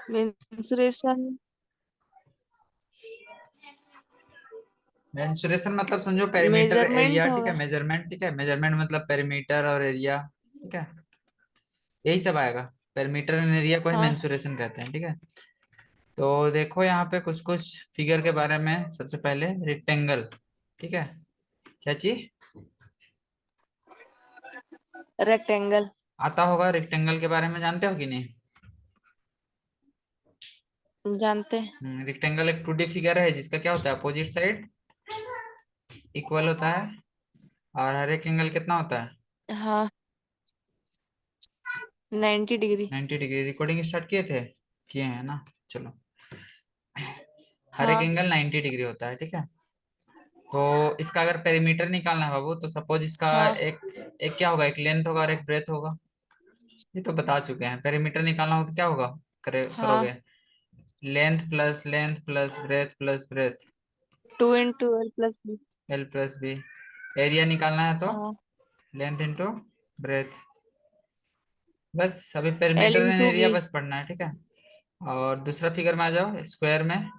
Mensuration. Mensuration मतलब समझो perimeter area, measurement ठीक है, होगा। मेजरमेंट, ठीक है, मेजरमेंट मतलब पेरीमीटर और एरिया, ठीक है, यही सब आएगा। पेरीमीटर एंड एरिया को ही हाँ। मेंसुरेशन कहते हैं, ठीक है। तो देखो यहाँ पे कुछ कुछ फिगर के बारे में। सबसे पहले रेक्टेंगल, ठीक है, क्या चीज रेक्टेंगल। आता होगा रेक्टेंगल के बारे में, जानते हो कि नहीं? जानते हैं। रेक्टेंगल एक 2D फिगर है जिसका क्या होता है, अपोजिट साइड इक्वल होता है, और हर एक एंगल कितना होता है, हाँ, 90 डिग्री। 90 डिग्री। रिकॉर्डिंग स्टार्ट किए थे, किए हैं ना, चलो। हर एक हाँ। एंगल 90 डिग्री होता है, ठीक है। तो इसका अगर पेरीमीटर निकालना है बाबू, तो सपोज इसका हाँ। एक एक क्या होगा, एक लेंथ होगा और एक ब्रेथ होगा। ये तो बता चुके हैं। पेरीमीटर निकालना हो तो क्या होगा, हाँ। करोगे, length plus breadth, 2 × L + B। L plus B. Area निकालना है तो हाँ। Length into breadth. बस अभी L perimeter and into area B बस पढ़ना है, ठीक है। और दूसरा फिगर में आ जाओ, स्क्वायर में।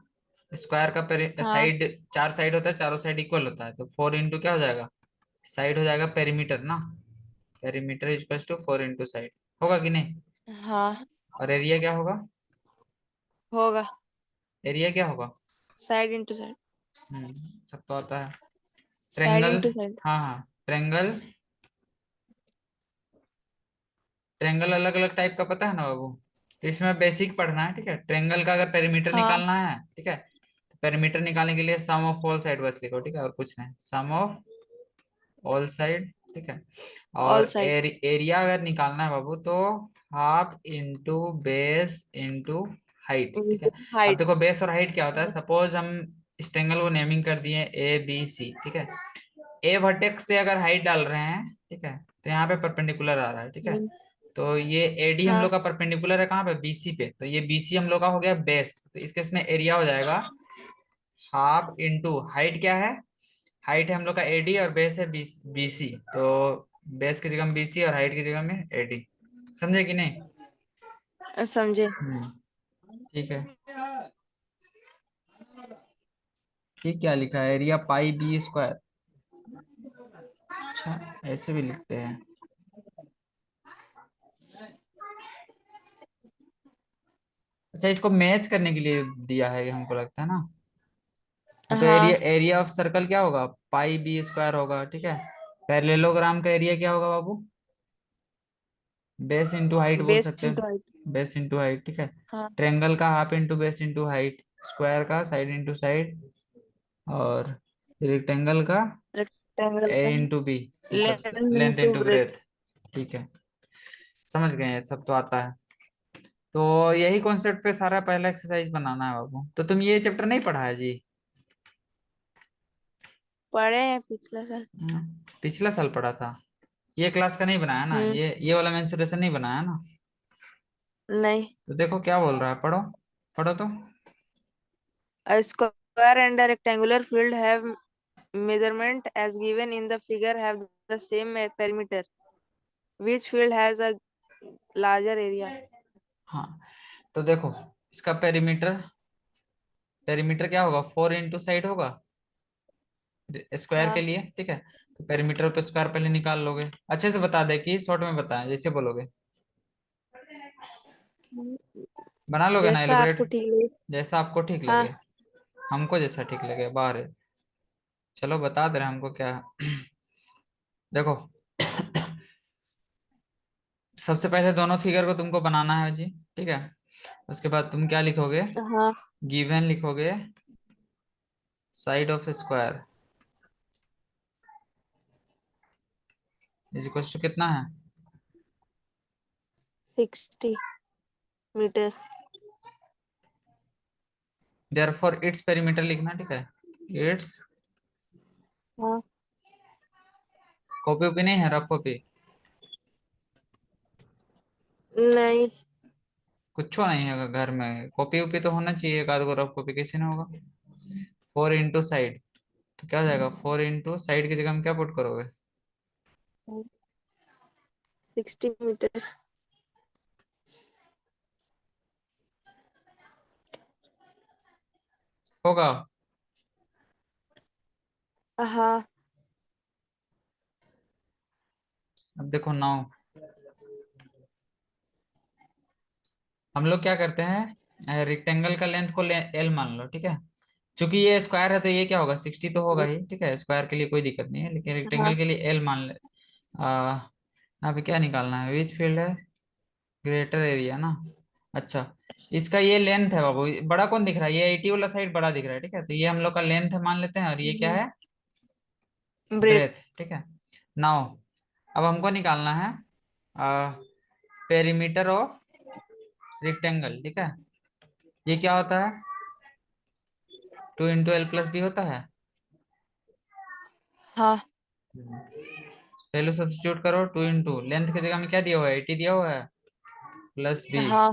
स्क्वायर का हाँ। साइड, चार साइड होता है, चारों साइड इक्वल होता है, तो 4 इंटू क्या हो जाएगा, साइड हो जाएगा पेरीमीटर ना। Perimeter equal to 4 into side, होगा कि नहीं? हाँ। और एरिया क्या होगा, होगा। एरिया क्या होगा? Side into side. सब तो आता है। Side triangle, into side. हाँ हाँ, ट्रेंगल। ट्रेंगल अलग अलग टाइप का पता है ना बाबू, तो इसमें बेसिक पढ़ना है, ठीक है। ट्रेंगल का अगर पेरीमीटर हाँ। निकालना है, ठीक है, तो पेरीमीटर निकालने के लिए सम ऑफ ऑल साइड बस लिखो, ठीक है, और कुछ नहीं, सम ऑफ ऑल साइड, ठीक है। ऑल और साइड। एरिया अगर निकालना है बाबू, तो half into base into height, ठीक है। अब हाइट। देखो बेस और हाइट क्या होता है, सपोज हम इस ट्रेंगल को नेमिंग कर दिए ए बी सी, ठीक है। ए वर्टेक्स से अगर हाइट डाल रहे हैं, ठीक है, तो यहाँ पे परपेंडिकुलर आ रहा है, ठीक है। तो ये एडी हम लोग हाँ। का परपेंडिकुलर है कहाँ पे, बीसी पे, तो ये बीसी हम लोग का हो गया बेस, तो इस केस में एरिया हो जाएगा हाफ इंटू हाइट, क्या है, हाइट है हम लोग का एडी और बेस है बीसी, तो बेस की जगह में बीसी और हाइट की जगह में एडी। समझे कि नहीं? समझे। ठीक है। ये क्या लिखा है, एरिया पाई बी स्क्वायर। अच्छा, ऐसे भी लिखते हैं। अच्छा, इसको मैच करने के लिए दिया है हमको लगता है ना। हाँ, तो एरिया हाँ। एरिया ऑफ सर्कल क्या होगा, पाई बी स्क्वायर होगा, ठीक है। पैरेललोग्राम का एरिया क्या होगा बाबू, बेस इंटू हाइट बोल बेस सकते इंटू हैं, हाइट। बेस इंटू हाइट, ठीक है। हाँ। ट्रेंगल का half into base into height, square का साइड इंटू साइड, और रेक्टेंगल का रेक्टेंगल ए का इंटू बी, मतलब length length into into breadth. Breadth, ठीक है। समझ गए हैं, सब तो आता है। तो यही कॉन्सेप्ट पे सारा पहला एक्सरसाइज बनाना है बाबू। तो तुम ये चैप्टर नहीं पढ़ा है जी? पढ़े हैं पिछला साल। पिछला साल पढ़ा था। ये क्लास का नहीं बनाया ना, हम्म। ये वाला मेंसुरेशन नहीं बनाया ना। नहीं। तो देखो क्या बोल रहा है, पढ़ो, पढ़ो तो। A square and a rectangular field have measurement as given in the figure have the same perimeter. Which field has a larger area? हाँ, तो देखो इसका पेरीमीटर, पेरीमीटर क्या होगा, 4 इंटू साइड होगा स्क्वायर के हाँ। लिए, ठीक है। तो पेरीमीटर पे स्क्वायर पहले निकाल लोगे, अच्छे से बता दे कि शॉर्ट में बताएं जैसे बोलोगे, बना लोगे ना जैसा एलिब्रेट, आपको ठीक लगे। जैसा आपको ठीक हाँ। लगे। हमको जैसा ठीक लगे बाहर है। चलो बता दे रहे हैं हमको क्या है। देखो, सबसे पहले दोनों फिगर को तुमको बनाना है जी, ठीक है। उसके बाद तुम क्या लिखोगे, हाँ। गिवन लिखोगे, side of square is equal to कितना है, 60 मीटर। देयरफॉर इट्स पेरीमीटर लिखना, ठीक है। इट्स, हाँ। कॉपी ओपी नहीं है, रफ कॉपी, नहीं। कुछ नहीं है घर में, कॉपी ओपी तो होना चाहिए, एक आध गो रफ कॉपी कैसे ना होगा। 4 इंटू साइड, तो क्या हो जाएगा, 4 इंटू साइड की जगह में क्या पुट करोगे, 60 मीटर। होगा। हाँ। अब देखो नाउ हम लोग क्या करते हैं, रेक्टेंगल का लेंथ को एल मान लो, ठीक है। चूंकि ये स्क्वायर है तो ये क्या होगा, 60 तो होगा ही, ठीक है। स्क्वायर के लिए कोई दिक्कत नहीं है, लेकिन रेक्टेंगल हाँ। के लिए एल मान ले। यहाँ पे क्या निकालना है, विच फील्ड है ग्रेटर एरिया ना। अच्छा, इसका ये लेंथ है बाबू, बड़ा कौन दिख रहा है, ये 80 वाला साइड बड़ा दिख रहा है, ठीक है। तो ये हम लोग का लेंथ है मान लेते हैं, और ये क्या है, ब्रेथ। ब्रेथ, ठीक है। नाउ अब हमको निकालना है पेरीमीटर ऑफ रेक्टेंगल, ठीक है। ये क्या होता है, 2 × L + B होता है। हाँ। वैल्यू सब्स्टिट्यूट करो, 2 × लेंथ की जगह में क्या दिया हुआ है, 80 दिया हुआ है, +B। हाँ।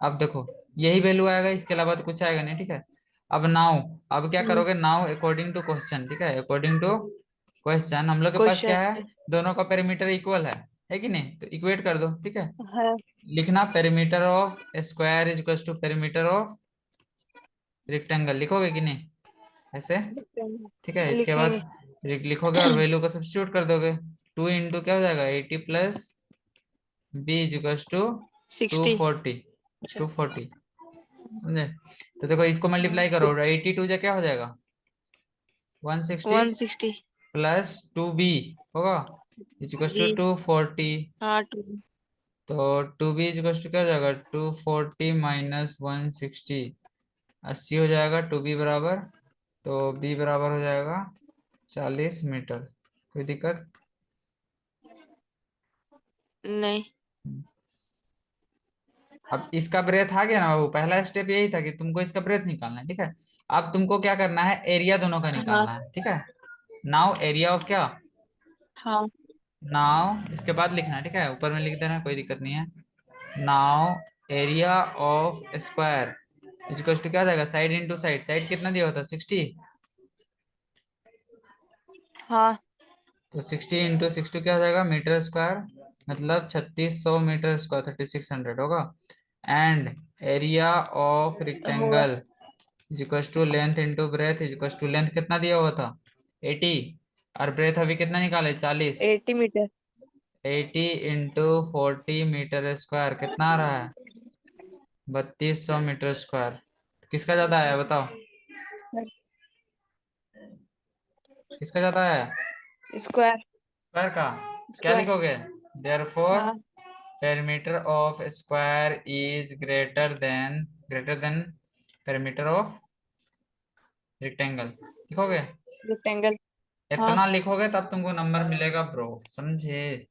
अब देखो यही वैल्यू आएगा, इसके अलावा तो कुछ आएगा नहीं, ठीक है। अब नाउ अब क्या करोगे, नाउ अकॉर्डिंग टू क्वेश्चन, ठीक है। अकॉर्डिंग टू क्वेश्चन हम लोग के पास क्या है, क्वेश्चन दोनों का पेरीमीटर इक्वल है कि नहीं, तो इक्वेट कर दो, ठीक है। है। लिखना perimeter of square is equal to perimeter of rectangle, लिखोगे कि नहीं ऐसे, ठीक है। इसके बाद लिखेंगे। लिखोगे और वैल्यू को सब्स्टिट्यूट कर दोगे। 2 × क्या हो जाएगा, 80 + B is equal to to 60। Forty अच्छा। 240, समझे। तो देखो इसको हाँ। मल्टीप्लाई करो, 82 जा क्या हो जाएगा, 160 160। +2B होगा इज इक्वल बी। टू 240। हाँ, 2। तो 2B इज इक्वल टू क्या हो जाएगा, 240 - 160, 80 हो जाएगा। 2B बराबर, तो B बराबर हो जाएगा 40 मीटर। कोई दिक्कत। नहीं। अब इसका ब्रेथ आ गया ना बाबू, पहला स्टेप यही था कि तुमको इसका ब्रेथ निकालना है, ठीक है। अब तुमको क्या करना है, एरिया दोनों का हाँ। निकालना है, ठीक है। नाउ एरिया ऑफ क्या, हाँ। नाउ इसके बाद लिखना है, ठीक है, ऊपर में लिख देना, कोई दिक्कत नहीं है। Now area of square equal to क्या हो जाएगा, साइड इंटू साइड, साइड कितना दिया होता है, 60। हाँ। तो 60 × 60 क्या हो जाएगा, मीटर स्क्वायर, मतलब 3600 मीटर स्क्वायर, 3600 होगा। एंड एरिया ऑफ होगा rectangle is equal to length into breadth is equal to, length कितना दिया हुआ था, 80, और ब्रेथ अभी कितना निकाले, 40। 80 मीटर। 80 × 40 मीटर स्क्वायर कितना आ रहा है, 3200 मीटर स्क्वायर। किसका ज्यादा है बताओ, किसका ज्यादा है, स्क्वायर। स्क्वायर का। क्या स्क्वायर। लिखोगे, देयरफॉर हाँ। Perimeter of square is greater than perimeter of rectangle, लिखोगे। रेक्टेंगल। हाँ। इतना लिखोगे तब तुमको नंबर मिलेगा ब्रो, समझे।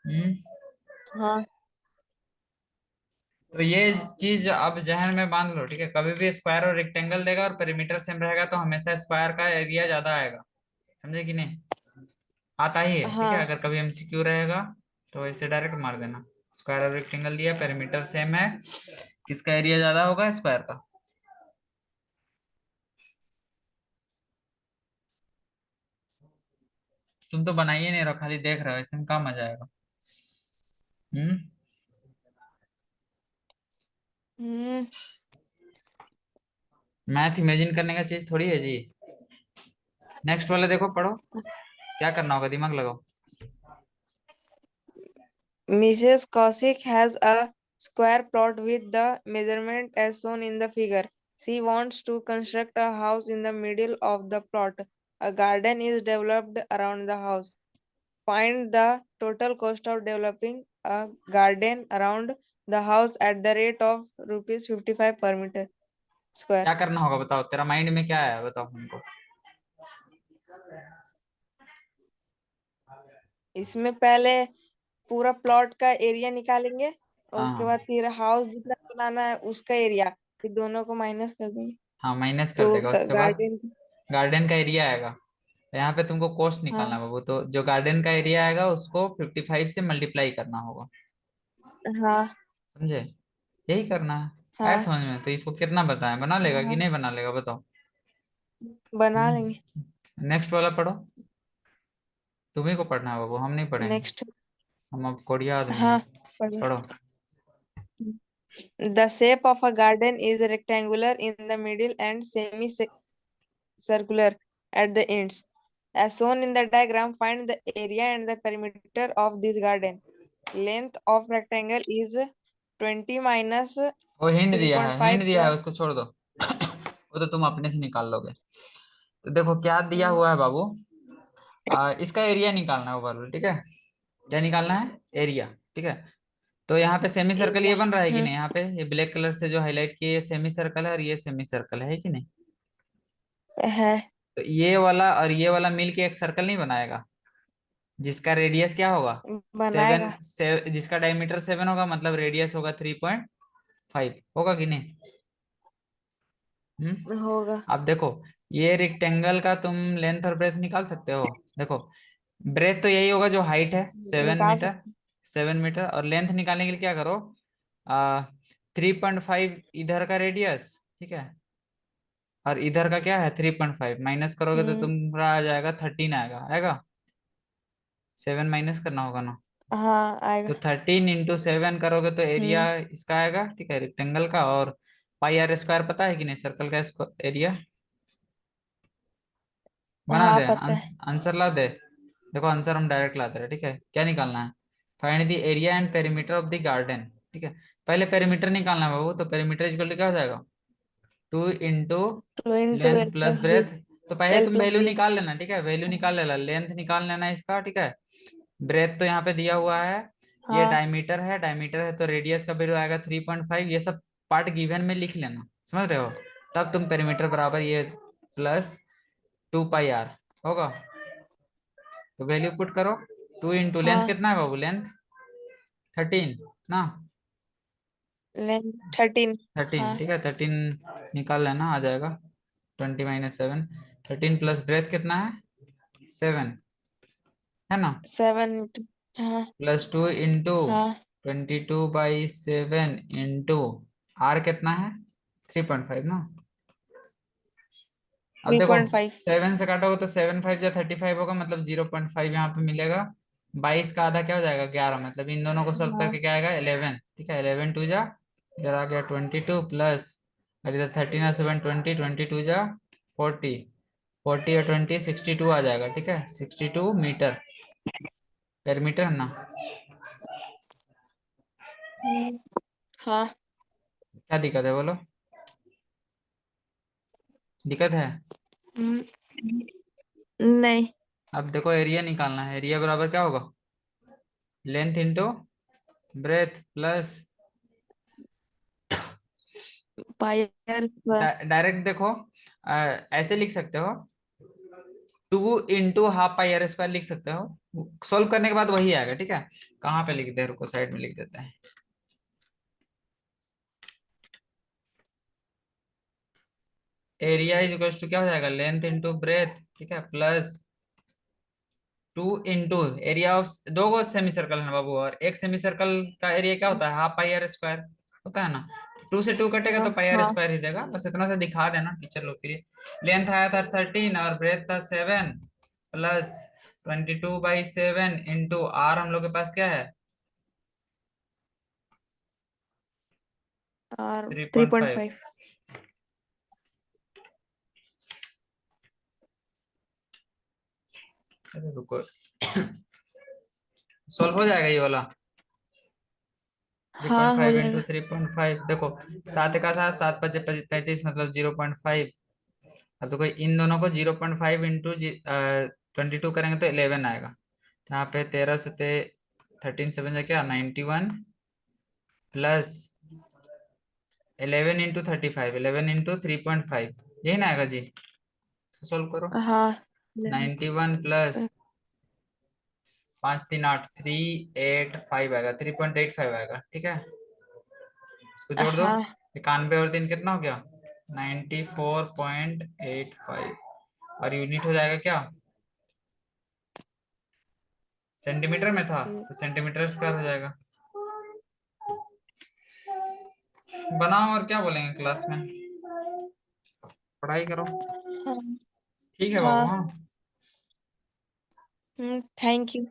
हम्म। हाँ। तो ये चीज अब जहन में बांध लो, ठीक है। कभी भी स्क्वायर और रेक्टेंगल देगा और पेरीमीटर सेम रहेगा तो हमेशा स्क्वायर का एरिया ज्यादा आएगा, समझे कि नहीं। आता ही है, ठीक है। हाँ। अगर कभी एमसीक्यू रहेगा तो ऐसे डायरेक्ट मार देना, स्क्वायर और रेक्टेंगल दिया, पेरीमीटर सेम है, किसका एरिया ज्यादा होगा, स्क्वायर का। तुम तो बनाइए नहीं रहो, खाली देख रहे हो, इसमें क्या मजा आएगा। हम्म। हम्म। मैथ इमेजिन करने का चीज थोड़ी है जी। नेक्स्ट वाले देखो, पढ़ो, क्या करना होगा, दिमाग लगाओ। Mrs. Kosik has a square plot with the measurement as shown in the figure. She wants to construct a house in the middle of the plot. A garden is developed around the house. Find the total cost of developing a garden around the house at the rate of rupees 55 per meter square. क्या करना होगा बताओ, तेरा mind में क्या है बताओ हमको। इसमें पहले पूरा प्लॉट का एरिया निकालेंगे और उसके हाँ बाद फिर हाउस जितना बनाना है उसका एरिया, फिर दोनों को माइनस कर देंगे हाँ, माइनस कर तो देगा, उसके बाद गार्डन। गार्डन का एरिया आएगा। तो यहाँ पे तुमको कॉस्ट निकालना है हाँ। बाबू, तो जो गार्डन का एरिया आएगा उसको 55 से मल्टीप्लाई करना होगा, हाँ। समझे। यही करना है। आया हाँ। समझ में, तो इसको कितना बताएं, बना लेगा कि हाँ। नहीं बना लेगा बताओ। बना लेंगे। नेक्स्ट वाला पढ़ो, तुम्ही को पढ़ना है बाबू, हम नहीं पढ़ेंगे, नेक्स्ट। हम अब कोढ़िया आदमी हाँ। हैं। पढ़ो। पढ़ो। The shape of a garden is rectangular in the middle and semi-circular at the ends. As shown in the diagram, find the area and the perimeter of this garden. Length of rectangle is 20 minus वो hint 3.5 दिया है, plus. उसको छोड़ दो। वो तो तुम अपने से निकाल लोगे। तो देखो क्या दिया हम्म, हुआ है बाबू। इसका एरिया निकालना है ओवरऑल, ठीक है। क्या निकालना है? एरिया। ठीक है। तो यहाँ पे सेमी सर्कल ये area. बन रहा है कि हम्म, नहीं? यहाँ पे ये ब्लैक कलर से जो हाईलाइट किया ये सेमी सर्कल है और ये सेमी सर्कल है कि नहीं? है। तो ये वाला और ये वाला मिल के एक सर्कल नहीं बनाएगा, जिसका रेडियस क्या होगा? बनाएगा। जिसका डायमीटर 7 होगा, मतलब रेडियस होगा 3.5, होगा कि नहीं? हम्म। होगा। अब देखो, ये रेक्टेंगल का तुम लेंथ और ब्रेथ निकाल सकते हो। देखो, ब्रेथ तो यही होगा जो हाइट है, सेवन निकाल मीटर सकते। 7 मीटर। और लेंथ निकालने के लिए क्या करो, 3.5 इधर का रेडियस, ठीक है, और इधर का क्या है 3.5, माइनस करोगे तो हम्म। तुम्हारा आ जाएगा 13, आएगा आएगा। 7 माइनस करना होगा ना। हाँ, तो आएगा। 13 × 7 करोगे तो एरिया हम्म। इसका आएगा, ठीक है, रेक्टेंगल का। और पाई आर स्क्वायर पता है कि नहीं, सर्कल का एरिया? बना हाँ, दे, पता है। आंसर ला दे। देखो आंसर हम डायरेक्ट लाते रहे, ठीक है। क्या निकालना है? Find the area and perimeter of the garden, ठीक है। पहले पेरीमीटर निकालना है बाबू। तो पेरीमीटर इक्वल टू क्या हो जाएगा? 2 × 2 × length L plus plus B. Breadth. तो पहले L तुम plus वैल्यू B. निकाल लेना, ठीक है, वैल्यू निकाल लेना, लेंथ निकाल लेना इसका, ठीक है। ब्रेथ तो यहाँ पे दिया हुआ है। ये हाँ, डायमीटर है तो रेडियस का वैल्यू आएगा 3.5। ये सब पार्ट गिवन में लिख लेना, समझ रहे हो? तब तुम पेरीमीटर बराबर ये प्लस 2πr होगा। तो वैल्यू पुट करो। 2 × लेंथ हाँ। कितना है बाबू? लेंथ 13 ना। लेंथ 13। 13, हाँ। ठीक है, 13 निकाल लेना, आ जाएगा 20 - 7। 13 प्लस ब्रेथ कितना है? 7, है ना। 7। हाँ। +2 × हाँ। 22/7 इंटू आर कितना है? 3.5 ना। अब थ्री देखो, पॉइंट फाइव 7 से काटोगे तो 7×5 = 35 होगा, मतलब 0.5 यहाँ पे मिलेगा। 22 का आधा क्या हो जाएगा? 11, मतलब इन दोनों को सॉल्व करके हाँ। क्या आएगा? 11, ठीक है। 11 2 जा, इधर आ गया 22 प्लस, और इधर 13 और 7 20, 22 जा 40, 40 और 20 62 आ जाएगा, ठीक है। 62 मीटर पर मीटर है ना। हम्म, हाँ। क्या दिक्कत है बोलो? दिक्कत है? हम्म, नहीं। अब देखो एरिया निकालना है। एरिया बराबर क्या होगा? Length into breath plus, pier square. Direct देखो, ऐसे लिख सकते हो, 2 × ½ πr² लिख सकते हो। सॉल्व करने के बाद वही आएगा, ठीक है। कहाँ पे लिखते हैं, रुको साइड में लिख देते हैं। एरिया इज इक्वल टू क्या हो जाएगा? लेंथ इंटू ब्रेथ, ठीक है, प्लस 2 × एरिया ऑफ, दो गो सेमी सर्कल है ना बाबू, और एक सेमी सर्कल का एरिया क्या होता है? ½ πr² होता है ना। 2 से 2 कटेगा तो हाँ। पाई आर हाँ। स्क्वायर ही देगा, बस इतना सा दिखा देना टीचर लोग के लिए। लेंथ आया था 13 और ब्रेथ था 7, प्लस 22/7 इंटू आर हम लोग के पास क्या है? और three three point point five five अरे रुको, सॉल्व हो जाएगा ये वाला। थ्री पॉइंट हाँ, हो फाइव इंटू जाएगा। 3.5 देखो, 7 का 7, 7×5 = 35, मतलब 0.5। अब देखो इन दोनों को 0.5 इंटू 22 करेंगे तो 11 आएगा। तो यहाँ पे 13 से 13 7 जा क्या 91, प्लस 11 × 35, 11 × 3.5, यही ना आएगा जी। सोल्व करो। हाँ। 91 प्लस 5 3 8 385 आएगा, 3.85 आएगा, ठीक है। इसको जोड़ दो। हाँ। 91 और 3 कितना हो गया? 94.85। और यूनिट हो जाएगा क्या? सेंटीमीटर में था तो सेंटीमीटर स्क्वायर हो जाएगा। बनाओ, और क्या बोलेंगे क्लास में। पढ़ाई करो। हाँ। ठीक है बाबू, हाँ। हाँ। Thank you.